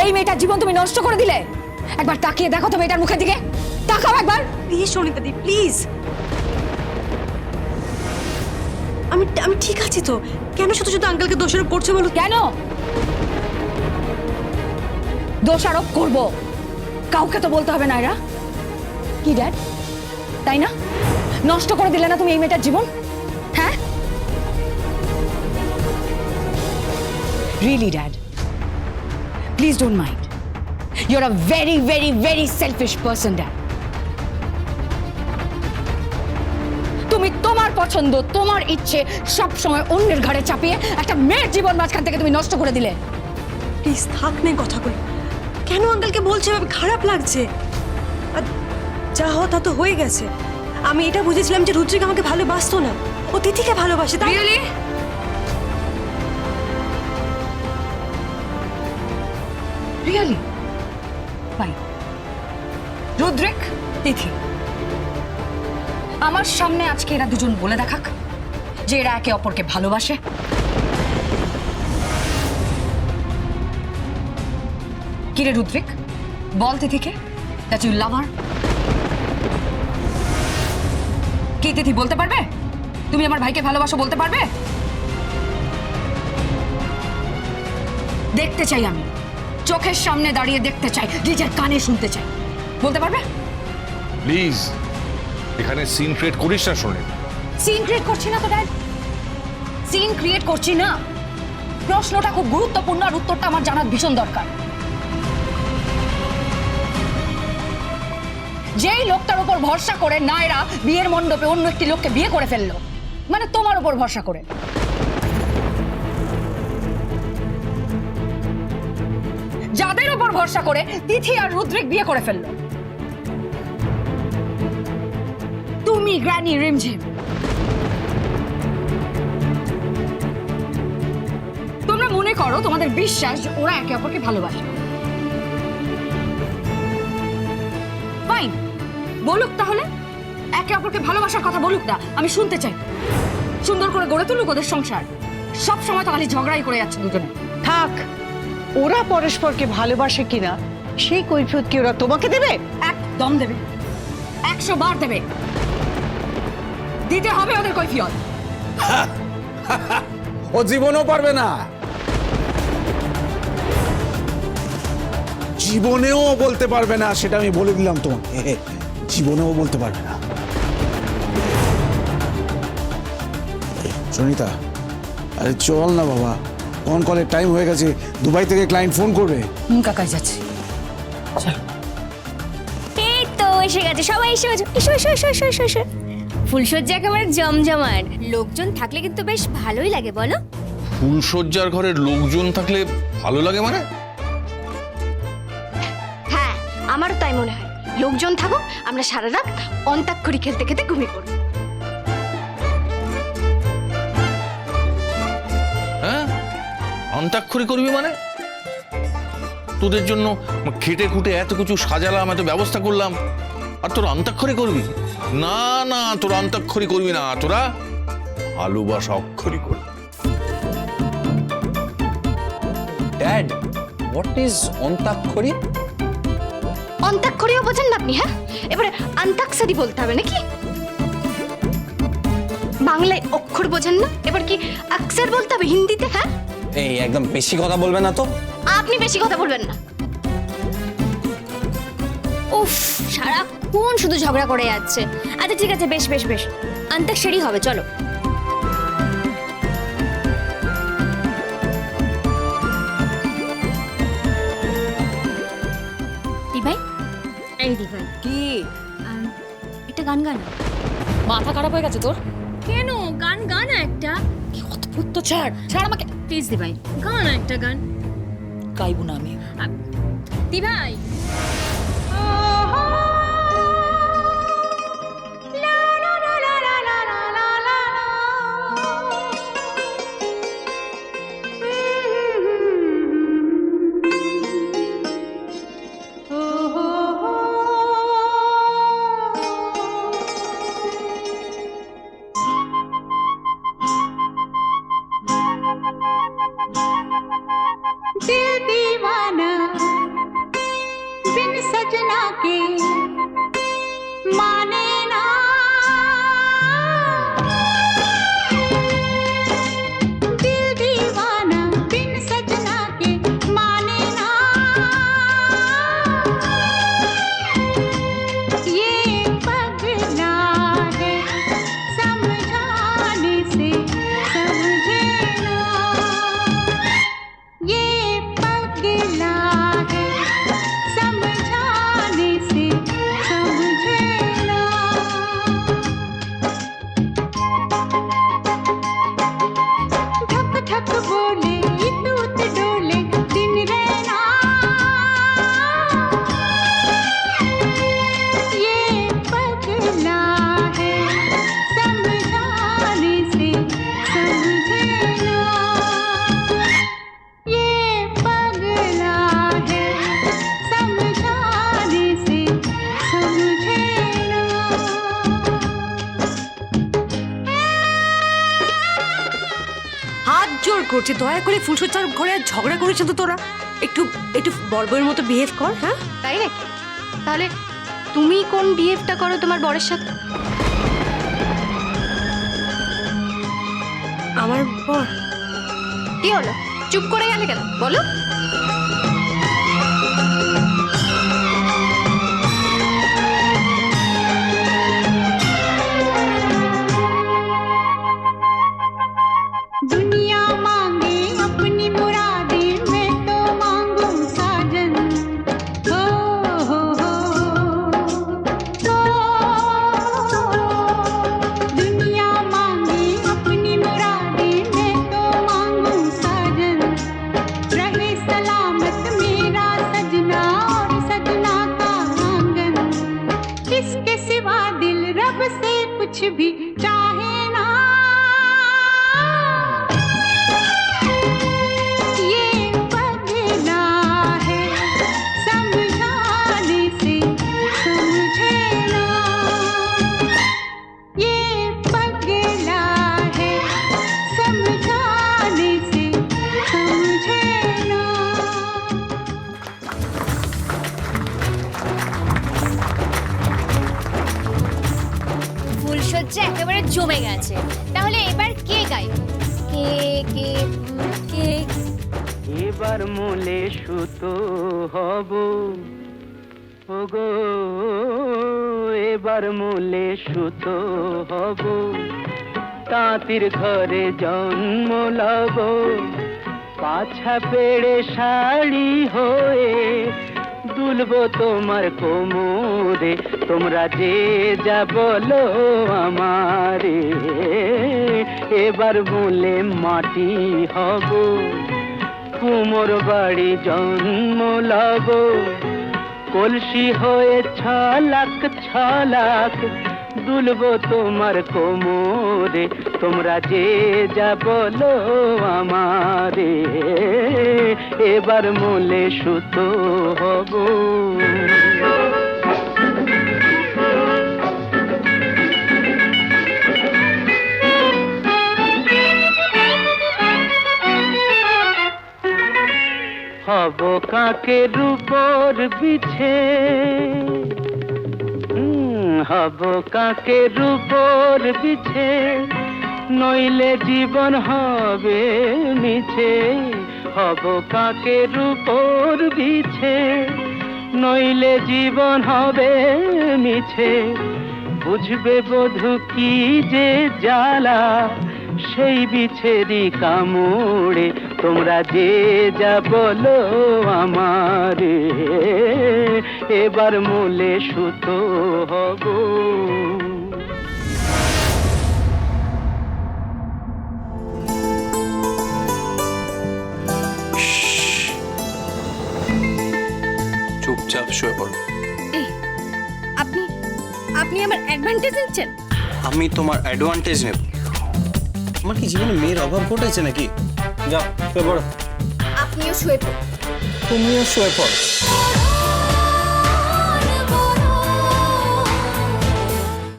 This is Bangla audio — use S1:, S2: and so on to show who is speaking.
S1: এই মেয়েটার জীবন তুমি নষ্ট করে দিলে। একবার তাকিয়ে দেখো তো মেয়েটার মুখের দিকে, তাকাও একবার।
S2: প্লিজ সনিতা দি, প্লিজ। আমি আমি ঠিক আছি তো, কেন শুধু শুধু আঙ্কেলকে দোষারোপ করছো বলো?
S1: কেন দোষারোপ করব? কাউকে তো বলতে হবে না। এরা কি ড্যাড, তাই না? নষ্ট করে দিলে না তুমি এই মেয়েটার জীবন? হ্যাঁ really dad, please don't mind. You are a very very very selfish person dad. তুমি তোমার পছন্দ, তোমার ইচ্ছে সব সময় অন্যের ঘাড়ে চাপিয়ে একটা মেয়ের জীবন মাঝখান থেকে তুমি নষ্ট করে দিলে।
S2: প্লিজ থাক না কথাগুলো। কেন আঙ্কেলকে বলছো? এভাবে খারাপ লাগছে। আর যা হওয়া তা তো হয়ে গেছে। আমি এটা বুঝেছিলাম যে রুদ্রিক আমাকে ভালোবাসতো না, ও তিথিকে ভালোবাসে। তাই
S1: রিয়েলি? রিয়েলি? ফাইন। রুদ্রিক, তিথি, আমার সামনে আজকে এরা দুজন বলে দেখাক যে এরা একে অপরকে ভালোবাসে। কিরে রুদ্রিক, বল তিথিকে দ্যাট ইউ লাভ হার। কি তিথি বলতে পারবে? তুমি আমার ভাইকে ভালোবাসো বলতে পারবে? দেখতে চাই, আমি চোখের সামনে দাঁড়িয়ে দেখতে চাই, নিজের কানে শুনতে চাই। বলতে পারবে?
S3: প্লিজ এখানে সিন ক্রিয়েট করিস না শোনে।
S1: সিন ক্রিয়েট করছি না তো ড্যাড, সিন ক্রিয়েট করছি না। প্রশ্নটা খুব গুরুত্বপূর্ণ আর উত্তরটা আমার জানার ভীষণ দরকার। যেই লোকটার উপর ভরসা করে নায়রা বিয়ের মণ্ডপে অন্য একটি লোককে বিয়ে করে ফেললো, মানে তোমার উপর ভরসা করে, যাদের উপর ভরসা করে তিথি আর রুদ্রিক বিয়ে করে ফেললো, তুমি গ্র্যানি রিমঝিম, তোমরা মনে করো তোমাদের বিশ্বাস যে ওরা একে অপরকে ভালোবাসে। ফাইন, বলুক তাহলে, একে অপরকে ভালোবাসার কথা বলুক না, আমি শুনতে চাই। সুন্দর করে গড়ে তুলুক ওদের সংসার। সব সময় তো খালি ঝগড়াই করে যাচ্ছে দুজনে।
S4: থাক, ওরা পরস্পরকে ভালোবাসে কিনা সেই কৈফিয়ত কি ওরা তোমাকে দেবে?
S1: একদম দেবে, 100 বার দেবে, দিতে হবে ওদের কৈফিয়ত।
S5: ও জীবনেও পারবে না, জীবনেও বলতে পারবে না, সেটা আমি বলে দিলাম তোমাকে। জীবনেও বলতে পারবে না। সুনিতা, আরে চল না বাবা, ফোন কলের টাইম হয়ে গেছে, দুবাই থেকে ক্লায়েন্ট ফোন করবে।
S1: কাকাই যাচ্ছে, চলো।
S6: এই তো এসে গেছে, সবাই এসে গেছে। এসো এসো এসো এসো এসো এসো। ফুলসজ্জা একেবারে জমজমাট, লোকজন থাকলে কিন্তু বেশ ভালোই লাগে বলো?
S3: ফুলসজ্জার ঘরের লোকজন থাকলে ভালো লাগে মানে?
S6: হ্যাঁ, আমারও তাই মনে হয়। লোকজন থাকুক, আমরা সারা রাত অন্তাক্ষরী খেলতে খেলতে ঘুমিয়ে পড়ব।
S3: হ্যাঁ, অন্তাক্ষরী করবি মানে? তোদের জন্য খেটে খুটে এত কিছু সাজালাম, এত ব্যবস্থা করলাম, আর তোরা অন্তাক্ষরী করবি? না না, তোরা অন্তাক্ষরী করবি না, তোরা ভালোবাসা অক্ষরী করবি।
S7: Dad, what is Antakshari?
S6: অন্তাক্ষরীও বোঝেন না আপনি? হ্যাঁ, এবারে আন্তাক্ষরী বলতে হবে নাকি? বাংলায় অক্ষর বোঝেন না, এবার কি অক্ষর বলতে হবে হিন্দিতে? হ্যাঁ,
S7: এই একদম বেশি কথা বলবে না তো।
S6: আপনি বেশি কথা বলবেন না। উফ, সারাক্ষণ শুধু ঝগড়া করে যাচ্ছে। আচ্ছা ঠিক আছে, বেশ বেশ বেশ, অন্তাক্ষরী হবে, চলো। দিভাই, এই দিভাই,
S1: কি
S6: একটা গান গান।
S1: মাথা খারাপ হয়ে গেছে তোর?
S6: কেন? গান গান একটা।
S1: কি অদ্ভুত তো, ছাড় ছাড় আমাকে।
S6: প্লিজ দিভাই, গান একটা গান।
S1: গাইবো না আমি।
S6: দিভাই,
S4: दिल दीवाना
S2: করছে, দয়া করে ফুলসজ্জার ঘরে আর ঝগড়া করেছে তো তোরা। একটু একটু বড় মতো বিহেভ কর। হ্যাঁ,
S1: তাই নাকি? তাহলে তুমি কোন বিহেভটা করো তোমার বরের সাথে?
S2: আমার বর
S1: কি হলো, চুপ করে গেলে কেন বলো?
S8: दुनिया मांगे अपनी मुरादें, मैं तो मांगू साजन। हो दुनिया मांगे अपनी मुरादें, मैं तो मांगू साजन। रहे सलामत मेरा सजना और सजना का आंगन। इसके सिवा दिल रब से कुछ भी चाहे ना। ये पगला है समझाने से समझे ना। ये पगला है समझाने से समझे ना।
S6: ফুলসজ্জা একেবারে জমে গেছে, তাহলে এবার কে গাইবে? কে কে কে?
S9: এবার মূলে সুতো হব ওগো, এবার মূলে সুতো হব, তাঁতির ঘরে জন্ম লব, পাছা পেড়ে শাড়ি হয়ে দুলবো তোমার কোমরে, তোমরা যে যা বলো আমারে। এবার মূলে মাটি হব, কুমোর বাড়ি জন্ম লব, কলসি হয়ে ছলাক ছলাক দুলবো তোমার কোমরে, তোমরা যে যা বলো আমারে। এবার মূলে সুতো হব। হব কাকের উপর বিছে, হব কাকের উপর বিছে, নইলে জীবন হবে মিছে। হব কাকের উপর বিছে, নইলে জীবন হবে মিছে। বুঝবে বধূ কি যে জ্বালা, সেই বিছেরি কামড়ে, তোমরা যে যা বলো আমারে। এবার মূলে সুতো হব।
S7: চুপচাপ শুয়ে পড়ো।
S6: আপনি আপনি আমার অ্যাডভান্টেজ নিচ্ছেন?
S7: আমি তোমার অ্যাডভান্টেজ নেব? আমার কি জীবনে মেয়ের অভাব ঘটেছে নাকি? যাও শুয়ে পড়ো।
S6: আপনিও শুয়ে পড়ুন।
S7: তুমিও শুয়ে পড়ো।